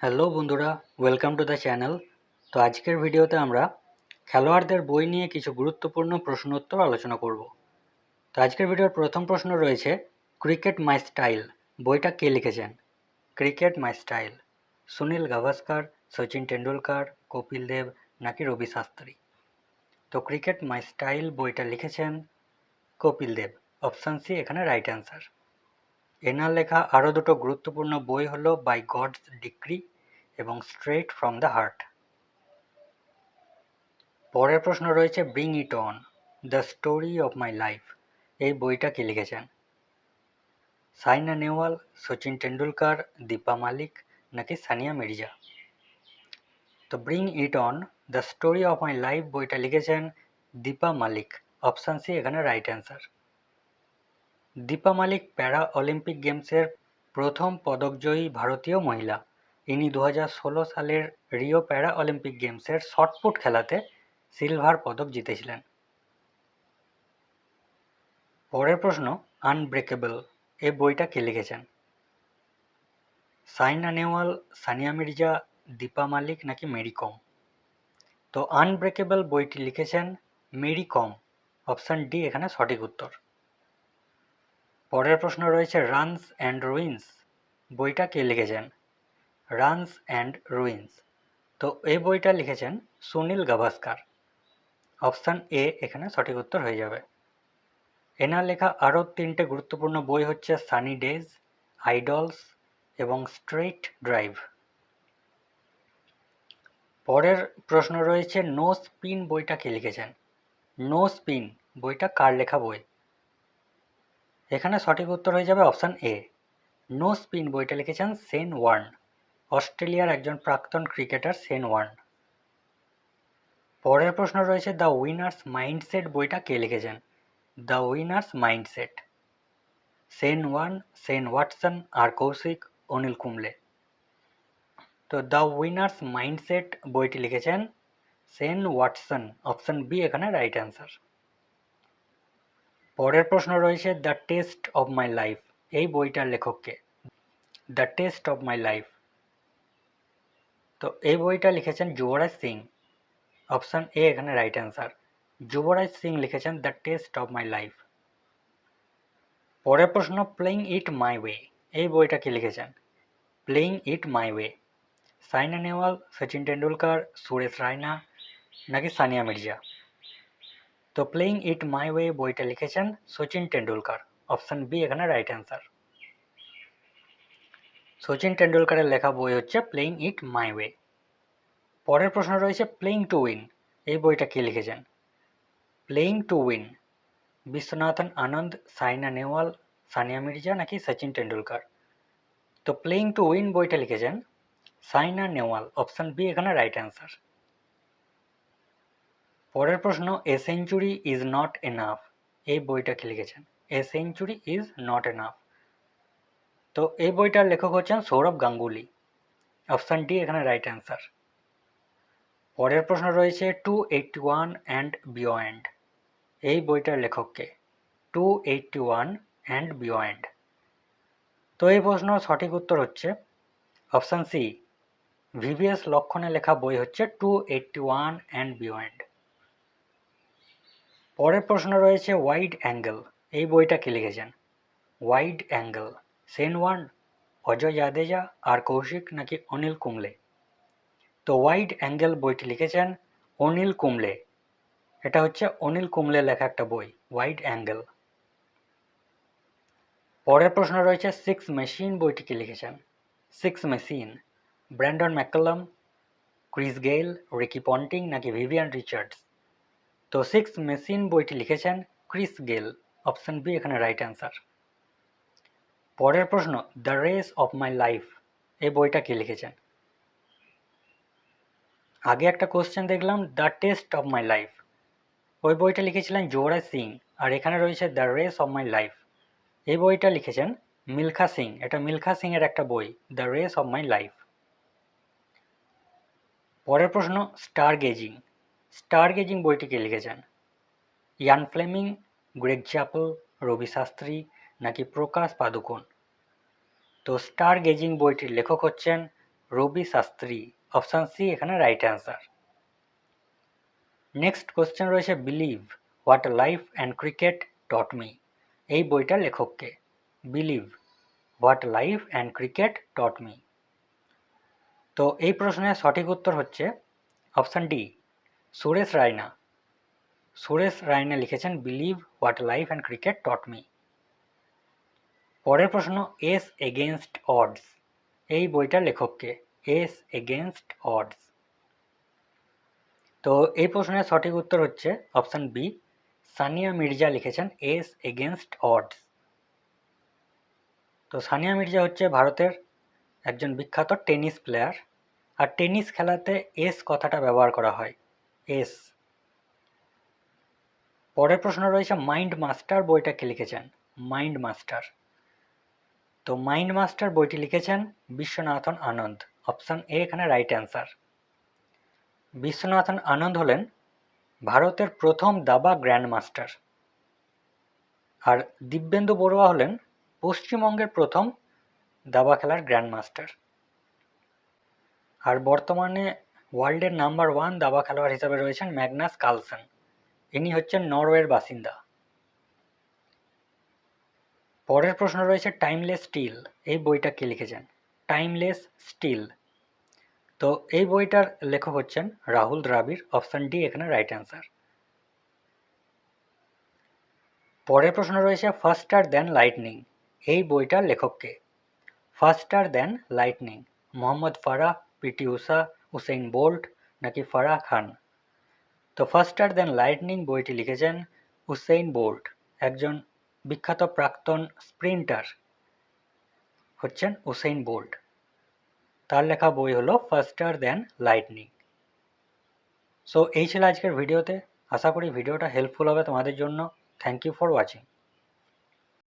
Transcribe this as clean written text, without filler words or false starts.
Hello বন্ধুরা, welcome to the channel. তো আজকের ভিডিওতে আমরা খেলোয়াড়দের বই নিয়ে কিছু গুরুত্বপূর্ণ প্রশ্ন উত্তর আলোচনা করব। তো আজকের ভিডিওর প্রথম প্রশ্ন রয়েছে, ক্রিকেট মাই স্টাইল বইটা কে লিখেছেন? Cricket my style Sunil Gavaskar, Sachin Tendulkar, Kapil Dev নাকি রবি শাস্ত্রী? তো ক্রিকেট মাই স্টাইল বইটা লিখেছেন কপিল দেব। অপশান সি এখানে রাইট অ্যান্সার। এনার লেখা আরও দুটো গুরুত্বপূর্ণ বই হলো বাই গডস ডিক্রি এবং স্ট্রেট ফ্রম দ্য হার্ট। পরের প্রশ্ন রয়েছে, bring it on the story of my life এই বইটা কে লিখেছেন? সাইনা নেহওয়াল, সচিন টেন্ডুলকার, দীপা মালিক নাকি সানিয়া মির্জা? তো bring it on the story of my life বইটা লিখেছেন দীপা মালিক। অপশান সি এখানে রাইট অ্যান্সার। দীপা মালিক প্যারা অলিম্পিক গেমসের প্রথম পদকজয়ী ভারতীয় মহিলা। ইনি 2016 সালের রিও প্যারা অলিম্পিক গেমসের শটপুট খেলাতে সিলভার পদক জিতেছিলেন। পরের প্রশ্ন, আনব্রেকেবল এই বইটা কে লিখেছেন? সাইনা নেহওয়াল, সানিয়া মির্জা, দীপা মালিক নাকি মেরি কম? তো আনব্রেকেবল বইটি লিখেছেন মেরি কম। অপশান ডি এখানে সঠিক উত্তর। পরের প্রশ্ন রয়েছে, রানস অ্যান্ড রুইন্স বইটা কে লিখেছেন? রানস অ্যান্ড রুইন্স, তো এই বইটা লিখেছেন সুনীল গাভাস্কার। অপশান এ এখানে সঠিক উত্তর হয়ে যাবে। এনার লেখা আরও তিনটে গুরুত্বপূর্ণ বই হচ্ছে সানি ডেজ, আইডলস এবং স্ট্রেইট ড্রাইভ। পরের প্রশ্ন রয়েছে, নো স্পিন বইটা কে লিখেছেন? নো স্পিন বইটা কার লেখা বই? এখানে সঠিক উত্তর হয়ে যাবে অপশান এ। নো স্পিন বইটা লিখেছেন শেন ওয়ার্ন। অস্ট্রেলিয়ার একজন প্রাক্তন ক্রিকেটার শেন ওয়ার্ন। পরের প্রশ্ন রয়েছে, দ্য উইনার্স মাইন্ডসেট বইটা কে লিখেছেন? The winners mindset Shane Warne, Shane Watson আর কৌশিক অনিল কুম্বলে। তো দ্য উইনার্স মাইন্ডসেট বইটি লিখেছেন শেন ওয়াটসন। অপশন বি এখানে রাইট অ্যান্সার। পরের প্রশ্ন রয়েছে, the test of my life এই বইটার লেখককে? The test of my life, তো এই বইটা লিখেছেন যুবরাজ সিং। অপশন এ এখানে রাইট অ্যান্সার। যুবরাজ সিং লিখেছেন the test of my life. পরের প্রশ্ন, প্লেইং ইট মাই ওয়ে এই বইটা কি লিখেছেন? Playing it my way Saina Nehwal, Sachin Tendulkar, Suresh Raina নাকি সানিয়া মির্জা? তো প্লেইং ইট মাই ওয়ে বইটা লিখেছেন সচিন টেন্ডুলকার। অপশন বি এখানে রাইট অ্যান্সার। সচিন টেন্ডুলকারের লেখা বই হচ্ছে প্লেইং ইট মাই ওয়ে। পরের প্রশ্ন রয়েছে, প্লেইং টু উইন এই বইটা কে লিখেছেন? Playing to win Viswanathan Anand, Saina Nehwal, Sania Mirza নাকি সচিন টেন্ডুলকার? তো প্লেইং টু উইন বইটা লিখেছেন সাইনা নেহওয়াল। অপশন বি এখানে রাইট অ্যান্সার। পরের প্রশ্ন, a century is not enough এই বইটা কি লিখেছেন? A century is not enough, তো এই বইটার লেখক হচ্ছেন সৌরভ গাঙ্গুলি। অপশন ডি এখানে রাইট অ্যান্সার। পরের প্রশ্ন রয়েছে, 281 অ্যান্ড বিয়ন্ড এই বইটার লেখককে? 281 অ্যান্ড বিয়ন্ড, তো এই প্রশ্ন সঠিক উত্তর হচ্ছে অপশন সি। ভিভিএস লক্ষণে লেখা বই হচ্ছে 281 অ্যান্ড বিয়ন্ড। পরের প্রশ্ন রয়েছে, ওয়াইড অ্যাঙ্গেল এই বইটা কে লিখেছেন? Wide angle Shane Warne, Ajay Jadeja আর কৌশিক নাকি অনিল কুম্বলে? তো ওয়াইড অ্যাঙ্গেল বইটি লিখেছেন অনিল কুম্বলে। এটা হচ্ছে অনিল কুম্বলে লেখা একটা বই, ওয়াইড অ্যাঙ্গেল। পরের প্রশ্ন রয়েছে, সিক্স মেশিন বইটি কে লিখেছেন? Six machine Brandon McCullum, Chris Gayle, Ricky Ponting নাকি ভিভিয়ান রিচার্ডস? তো সিক্স মেশিন বইটি লিখেছেন ক্রিস গেল। অপশন বি এখানে রাইট অ্যান্সার। পরের প্রশ্ন, the race of my life এই বইটা কে লিখেছেন? আগে একটা কোশ্চেন দেখলাম the test of my life, ওই বইটা লিখেছিলেন যুবরাজ সিং। আর এখানে রয়েছে the race of my life, এই বইটা লিখেছেন মিলখা সিং। এটা মিলখা সিং এর একটা বই, the race of my life. পরের প্রশ্ন, স্টার গেজিং। স্টার গেজিং বইটি কে লিখেছেন? Ian Fleming, Greg chapel, Ravi Shastri নাকি প্রকাশ পাদুকোন? তো স্টার গেজিং বইটির লেখক হচ্ছেন রবি শাস্ত্রী, অপশান সি এখানে রাইট অ্যান্সার। নেক্সট কোশ্চেন রয়েছে believe what life and cricket taught me. এই বইটার লেখককে। Believe what life and cricket taught me. তো এই প্রশ্নের সঠিক উত্তর হচ্ছে অপশান ডি, সুরেশ রায়না। সুরেশ রায়না লিখেছেন believe what life and cricket taught me. পরের প্রশ্ন, এস এগেনস্ট অডস। এই বইটার লেখককে। S against ods. তো এই প্রশ্নের সঠিক উত্তর হচ্ছে অপশান বি, সানিয়া মির্জা লিখেছেন এস এগেনস্ট অডস। তো সানিয়া মির্জা হচ্ছে ভারতের একজন বিখ্যাত টেনিস প্লেয়ার, আর টেনিস খেলাতে এস কথাটা ব্যবহার করা হয়, এস। পরের প্রশ্ন রয়েছে মাইন্ড মাস্টার বইটা কে লিখেছেন? Mind master. তো মাইন্ড মাস্টার বইটি লিখেছেন বিশ্বনাথন আনন্দ। অপশান এ এখানে রাইট অ্যান্সার। বিশ্বনাথন আনন্দ হলেন ভারতের প্রথম দাবা গ্র্যান্ড মাস্টার, আর দিব্যেন্দু বড়ুয়া হলেন পশ্চিমবঙ্গের প্রথম দাবা খেলার গ্র্যান্ড মাস্টার। আর বর্তমানে ওয়ার্ল্ডের নাম্বার 1 দাবা খেলোয়াড় হিসাবে রয়েছেন ম্যাগনাস কার্লসেন। ইনি হচ্ছেন নরওয়ের বাসিন্দা। পরের প্রশ্ন রয়েছে টাইমলেস স্টিল। এই বইটা কে লিখেছেন? Timeless steel. তো এই বইটার লেখক হচ্ছেন রাহুল দ্রাবিড়। অপশান ডি এখানে রাইট অ্যান্সার। পরের প্রশ্ন রয়েছে ফাস্টার দ্যান লাইটনিং। এই বইটার লেখককে। Faster than lightning, Mohammad Farah, PT Usha, Usain Bolt নাকি ফারাহ খান? তো ফাস্টার দ্যান লাইটনিং বইটি লিখেছেন উসেইন বোল্ট। একজন বিখ্যাত প্রাক্তন স্প্রিন্টার হচ্ছেন উসেইন বোল্ট। তার লেখা বই হলো ফাস্টার দ্যান লাইটনিং। সো এই ছিল আজকের ভিডিওতে। আশা করি ভিডিওটা হেল্পফুল হবে তোমাদের জন্য। Thank you for watching.